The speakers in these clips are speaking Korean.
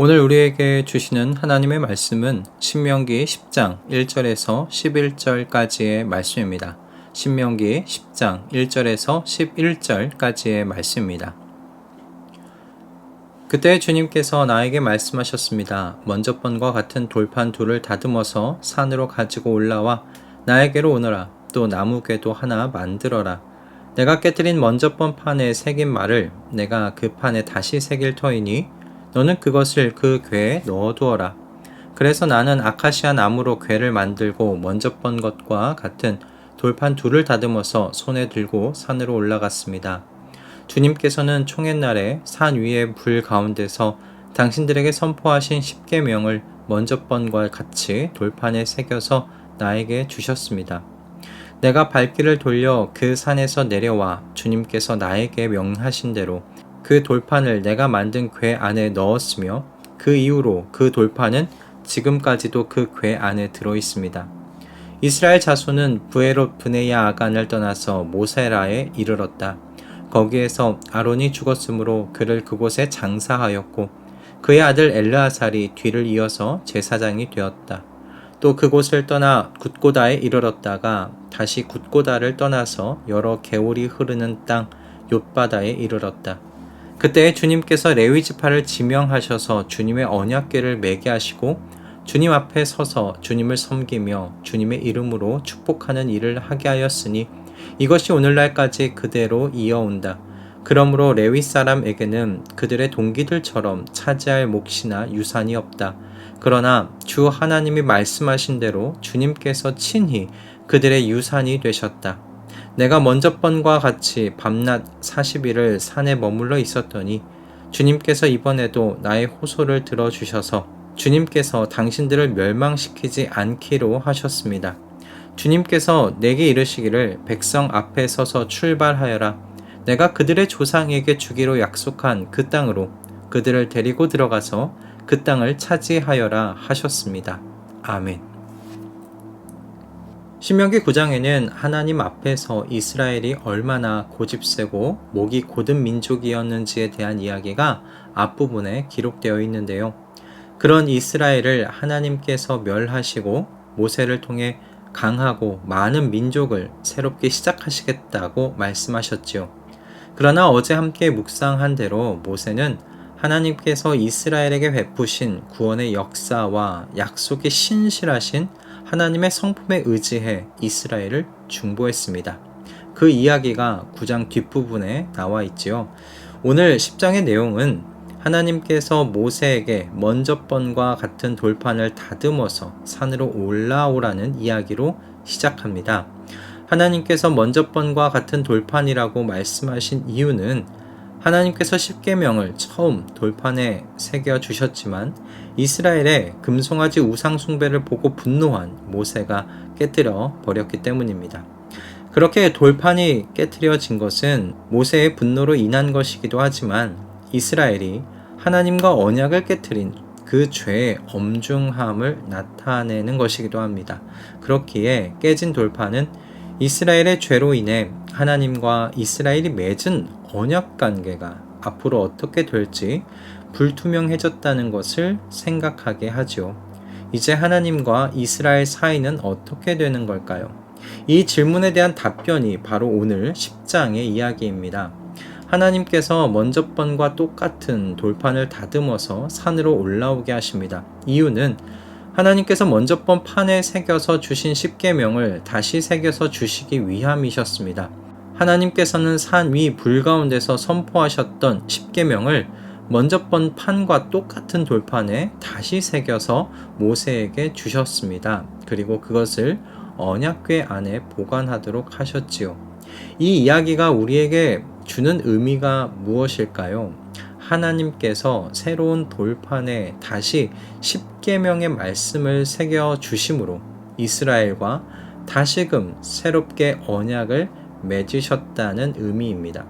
오늘 우리에게 주시는 하나님의 말씀은 신명기 10장 1절에서 11절까지의 말씀입니다. 신명기 10장 1절에서 11절까지의 말씀입니다. 그때 주님께서 나에게 말씀하셨습니다. 먼저 번과 같은 돌판 둘을 다듬어서 산으로 가지고 올라와 나에게로 오너라. 또 나무궤도 하나 만들어라. 내가 깨뜨린 먼저 번 판에 새긴 말을 내가 그 판에 다시 새길 터이니 너는 그것을 그 궤에 넣어두어라. 그래서 나는 아카시아 나무로 궤를 만들고 먼저 번 것과 같은 돌판 둘을 다듬어서 손에 들고 산으로 올라갔습니다. 주님께서는 총옛날에 산 위의 불 가운데서 당신들에게 선포하신 십계명을 먼저 번과 같이 돌판에 새겨서 나에게 주셨습니다. 내가 발길을 돌려 그 산에서 내려와 주님께서 나에게 명하신 대로 그 돌판을 내가 만든 궤 안에 넣었으며 그 이후로 그 돌판은 지금까지도 그 궤 안에 들어 있습니다. 이스라엘 자손은 브에롯 브네야 아간을 떠나서 모세라에 이르렀다. 거기에서 아론이 죽었으므로 그를 그곳에 장사하였고 그의 아들 엘르아살이 뒤를 이어서 제사장이 되었다. 또 그곳을 떠나 굿고다에 이르렀다가 다시 굿고다를 떠나서 여러 개울이 흐르는 땅 욤바다에 이르렀다. 그때 주님께서 레위 지파를 지명하셔서 주님의 언약궤를 매게 하시고 주님 앞에 서서 주님을 섬기며 주님의 이름으로 축복하는 일을 하게 하였으니 이것이 오늘날까지 그대로 이어온다. 그러므로 레위 사람에게는 그들의 동기들처럼 차지할 몫이나 유산이 없다. 그러나 주 하나님이 말씀하신 대로 주님께서 친히 그들의 유산이 되셨다. 내가 먼저 번과 같이 밤낮 40일을 산에 머물러 있었더니 주님께서 이번에도 나의 호소를 들어주셔서 주님께서 당신들을 멸망시키지 않기로 하셨습니다. 주님께서 내게 이르시기를 백성 앞에 서서 출발하여라. 내가 그들의 조상에게 주기로 약속한 그 땅으로 그들을 데리고 들어가서 그 땅을 차지하여라 하셨습니다. 아멘. 신명기 9장에는 하나님 앞에서 이스라엘이 얼마나 고집세고 목이 곧은 민족이었는지에 대한 이야기가 앞부분에 기록되어 있는데요. 그런 이스라엘을 하나님께서 멸하시고 모세를 통해 강하고 많은 민족을 새롭게 시작하시겠다고 말씀하셨지요. 그러나 어제 함께 묵상한 대로 모세는 하나님께서 이스라엘에게 베푸신 구원의 역사와 약속이 신실하신 하나님의 성품에 의지해 이스라엘을 중보했습니다. 그 이야기가 9장 뒷부분에 나와 있지요. 오늘 10장의 내용은 하나님께서 모세에게 먼저 번과 같은 돌판을 다듬어서 산으로 올라오라는 이야기로 시작합니다. 하나님께서 먼저 번과 같은 돌판이라고 말씀하신 이유는 하나님께서 십계명을 처음 돌판에 새겨 주셨지만 이스라엘의 금송아지 우상 숭배를 보고 분노한 모세가 깨뜨려 버렸기 때문입니다. 그렇게 돌판이 깨뜨려진 것은 모세의 분노로 인한 것이기도 하지만 이스라엘이 하나님과 언약을 깨뜨린 그 죄의 엄중함을 나타내는 것이기도 합니다. 그렇기에 깨진 돌판은 이스라엘의 죄로 인해 하나님과 이스라엘이 맺은 언약 관계가 앞으로 어떻게 될지 불투명해졌다는 것을 생각하게 하죠. 이제 하나님과 이스라엘 사이는 어떻게 되는 걸까요? 이 질문에 대한 답변이 바로 오늘 10장의 이야기입니다. 하나님께서 먼저 번과 똑같은 돌판을 다듬어서 산으로 올라오게 하십니다. 이유는 하나님께서 먼저 번 판에 새겨서 주신 십계명을 다시 새겨서 주시기 위함이셨습니다. 하나님께서는 산 위 불 가운데서 선포하셨던 십계명을 먼저 번 판과 똑같은 돌판에 다시 새겨서 모세에게 주셨습니다. 그리고 그것을 언약궤 안에 보관하도록 하셨지요. 이 이야기가 우리에게 주는 의미가 무엇일까요? 하나님께서 새로운 돌판에 다시 십계명의 말씀을 새겨 주심으로 이스라엘과 다시금 새롭게 언약을 맺으셨다는 의미입니다.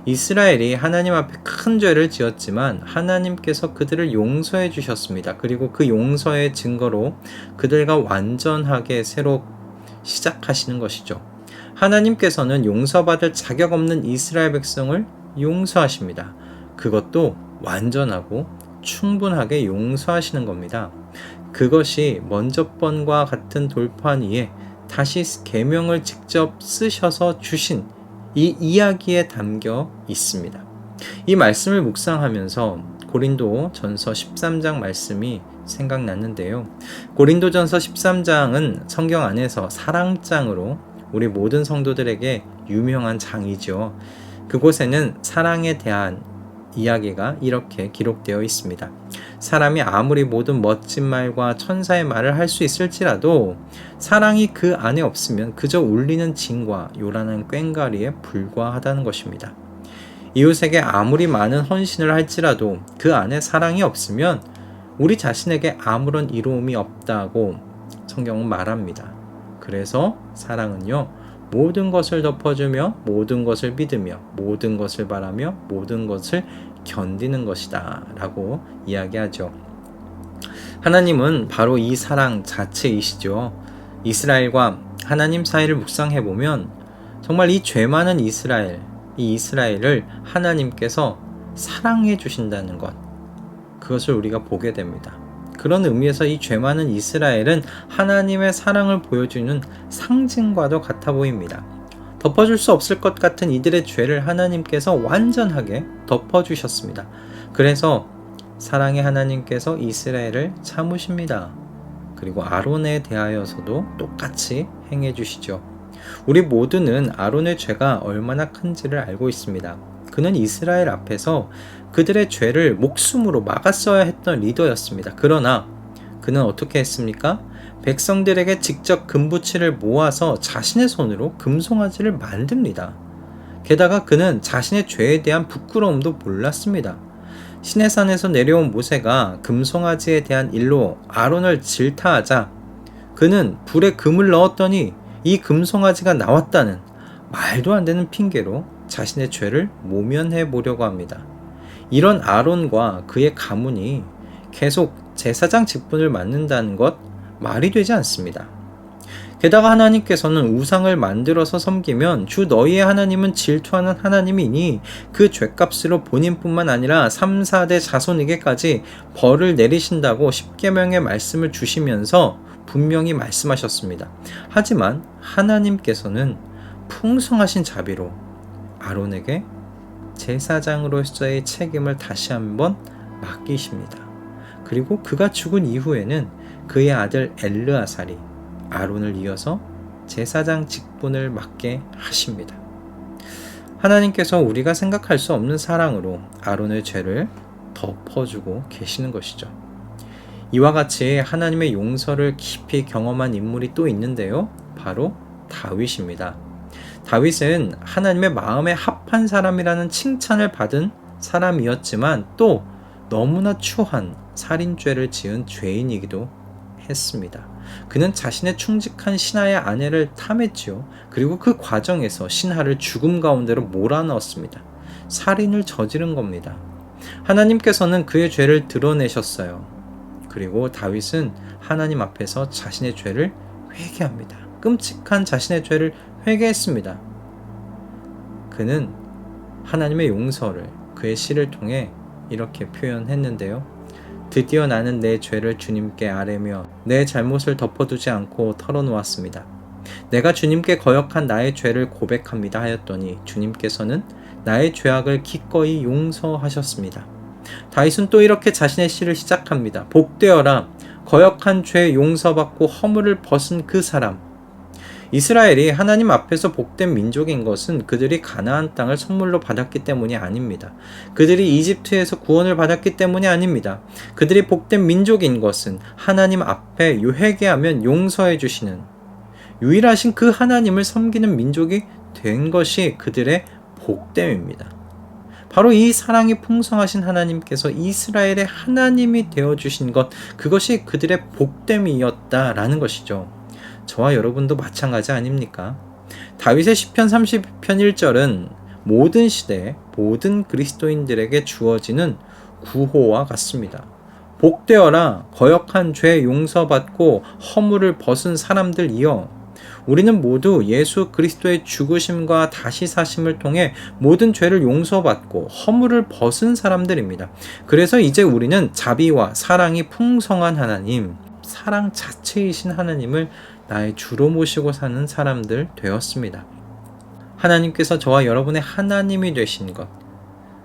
이스라엘이 하나님 앞에 큰 죄를 지었지만 하나님께서 그들을 용서해 주셨습니다. 그리고 그 용서의 증거로 그들과 완전하게 새로 시작하시는 것이죠. 하나님께서는 용서받을 자격 없는 이스라엘 백성을 용서하십니다. 그것도 완전하고 충분하게 용서하시는 겁니다. 그것이 먼저 번과 같은 돌판 위에 다시 계명을 직접 쓰셔서 주신 이 이야기에 담겨 있습니다. 이 말씀을 묵상하면서 고린도 전서 13장 말씀이 생각났는데요. 고린도 전서 13장은 성경 안에서 사랑장으로 우리 모든 성도들에게 유명한 장이죠. 그곳에는 사랑에 대한 이야기가 이렇게 기록되어 있습니다. 사람이 아무리 모든 멋진 말과 천사의 말을 할 수 있을지라도 사랑이 그 안에 없으면 그저 울리는 징과 요란한 꽹과리에 불과하다는 것입니다. 이웃에게 아무리 많은 헌신을 할지라도 그 안에 사랑이 없으면 우리 자신에게 아무런 이로움이 없다고 성경은 말합니다. 그래서 사랑은요, 모든 것을 덮어주며 모든 것을 믿으며 모든 것을 바라며 모든 것을 견디는 것이다 라고 이야기하죠. 하나님은 바로 이 사랑 자체이시죠. 이스라엘과 하나님 사이를 묵상해보면 정말 이 죄 많은 이 이스라엘을 하나님께서 사랑해 주신다는 것, 그것을 우리가 보게 됩니다. 그런 의미에서 이 죄 많은 이스라엘은 하나님의 사랑을 보여주는 상징과도 같아 보입니다. 덮어줄 수 없을 것 같은 이들의 죄를 하나님께서 완전하게 덮어주셨습니다. 그래서 사랑의 하나님께서 이스라엘을 참으십니다. 그리고 아론에 대하여서도 똑같이 행해 주시죠. 우리 모두는 아론의 죄가 얼마나 큰지를 알고 있습니다. 그는 이스라엘 앞에서 그들의 죄를 목숨으로 막았어야 했던 리더였습니다. 그러나 그는 어떻게 했습니까? 백성들에게 직접 금부치를 모아서 자신의 손으로 금송아지를 만듭니다. 게다가 그는 자신의 죄에 대한 부끄러움도 몰랐습니다. 시내산에서 내려온 모세가 금송아지에 대한 일로 아론을 질타하자 그는 불에 금을 넣었더니 이 금송아지가 나왔다는 말도 안 되는 핑계로 자신의 죄를 모면해 보려고 합니다. 이런 아론과 그의 가문이 계속 제사장 직분을 맡는다는 것 말이 되지 않습니다. 게다가 하나님께서는 우상을 만들어서 섬기면 주 너희의 하나님은 질투하는 하나님이니 그 죄값으로 본인뿐만 아니라 3, 4대 자손에게까지 벌을 내리신다고 십계명의 말씀을 주시면서 분명히 말씀하셨습니다. 하지만 하나님께서는 풍성하신 자비로 아론에게 제사장으로서의 책임을 다시 한번 맡기십니다. 그리고 그가 죽은 이후에는 그의 아들 엘르아살이 아론을 이어서 제사장 직분을 맡게 하십니다. 하나님께서 우리가 생각할 수 없는 사랑으로 아론의 죄를 덮어주고 계시는 것이죠. 이와 같이 하나님의 용서를 깊이 경험한 인물이 또 있는데요. 바로 다윗입니다. 다윗은 하나님의 마음에 합한 사람이라는 칭찬을 받은 사람이었지만 또 너무나 추한 살인죄를 지은 죄인이기도 했습니다. 그는 자신의 충직한 신하의 아내를 탐했지요. 그리고 그 과정에서 신하를 죽음 가운데로 몰아넣었습니다. 살인을 저지른 겁니다. 하나님께서는 그의 죄를 드러내셨어요. 그리고 다윗은 하나님 앞에서 자신의 죄를 회개합니다. 끔찍한 자신의 죄를 회개했습니다. 그는 하나님의 용서를 그의 시를 통해 이렇게 표현했는데요. 드디어 나는 내 죄를 주님께 아뢰며 내 잘못을 덮어두지 않고 털어놓았습니다. 내가 주님께 거역한 나의 죄를 고백합니다 하였더니 주님께서는 나의 죄악을 기꺼이 용서하셨습니다. 다윗은 또 이렇게 자신의 시를 시작합니다. 복되어라, 거역한 죄 용서받고 허물을 벗은 그 사람. 이스라엘이 하나님 앞에서 복된 민족인 것은 그들이 가나안 땅을 선물로 받았기 때문이 아닙니다. 그들이 이집트에서 구원을 받았기 때문이 아닙니다. 그들이 복된 민족인 것은 하나님 앞에 회개하면 용서해 주시는 유일하신 그 하나님을 섬기는 민족이 된 것이 그들의 복됨입니다. 바로 이 사랑이 풍성하신 하나님께서 이스라엘의 하나님이 되어주신 것, 그것이 그들의 복됨이었다라는 것이죠. 저와 여러분도 마찬가지 아닙니까? 다윗의 시편 32편 1절은 모든 시대 모든 그리스도인들에게 주어지는 구호와 같습니다. 복되어라, 거역한 죄 용서받고 허물을 벗은 사람들이여. 우리는 모두 예수 그리스도의 죽으심과 다시 사심을 통해 모든 죄를 용서받고 허물을 벗은 사람들입니다. 그래서 이제 우리는 자비와 사랑이 풍성한 하나님, 사랑 자체이신 하나님을 나의 주로 모시고 사는 사람들 되었습니다. 하나님께서 저와 여러분의 하나님이 되신 것,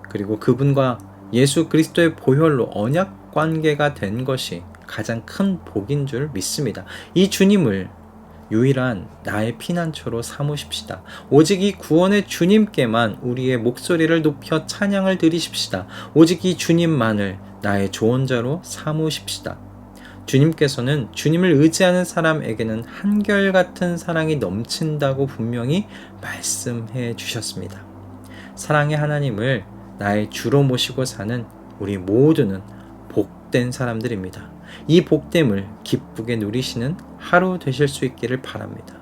그리고 그분과 예수 그리스도의 보혈로 언약 관계가 된 것이 가장 큰 복인 줄 믿습니다. 이 주님을 유일한 나의 피난처로 삼으십시다. 오직 이 구원의 주님께만 우리의 목소리를 높여 찬양을 드리십시다. 오직 이 주님만을 나의 조언자로 삼으십시다. 주님께서는 주님을 의지하는 사람에게는 한결같은 사랑이 넘친다고 분명히 말씀해 주셨습니다. 사랑의 하나님을 나의 주로 모시고 사는 우리 모두는 복된 사람들입니다. 이 복됨을 기쁘게 누리시는 하루 되실 수 있기를 바랍니다.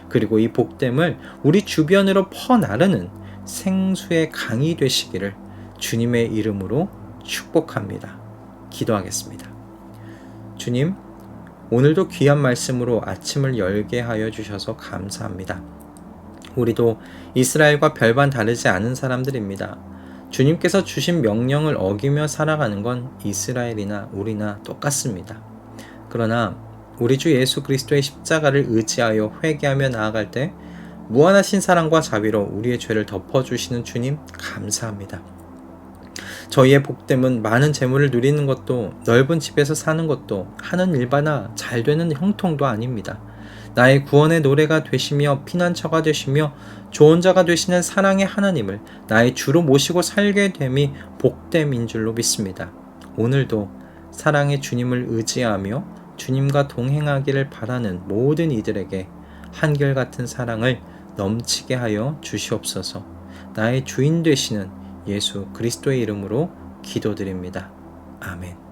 그리고 이 복됨을 우리 주변으로 퍼나르는 생수의 강이 되시기를 주님의 이름으로 축복합니다. 기도하겠습니다. 주님, 오늘도 귀한 말씀으로 아침을 열게 하여 주셔서 감사합니다. 우리도 이스라엘과 별반 다르지 않은 사람들입니다. 주님께서 주신 명령을 어기며 살아가는 건 이스라엘이나 우리나 똑같습니다. 그러나 우리 주 예수 그리스도의 십자가를 의지하여 회개하며 나아갈 때 무한하신 사랑과 자비로 우리의 죄를 덮어주시는 주님 감사합니다. 저희의 복됨은 많은 재물을 누리는 것도 넓은 집에서 사는 것도 하는 일바나 잘 되는 형통도 아닙니다. 나의 구원의 노래가 되시며 피난처가 되시며 조언자가 되시는 사랑의 하나님을 나의 주로 모시고 살게 됨이 복됨인 줄로 믿습니다. 오늘도 사랑의 주님을 의지하며 주님과 동행하기를 바라는 모든 이들에게 한결같은 사랑을 넘치게 하여 주시옵소서. 나의 주인 되시는 예수 그리스도의 이름으로 기도드립니다. 아멘.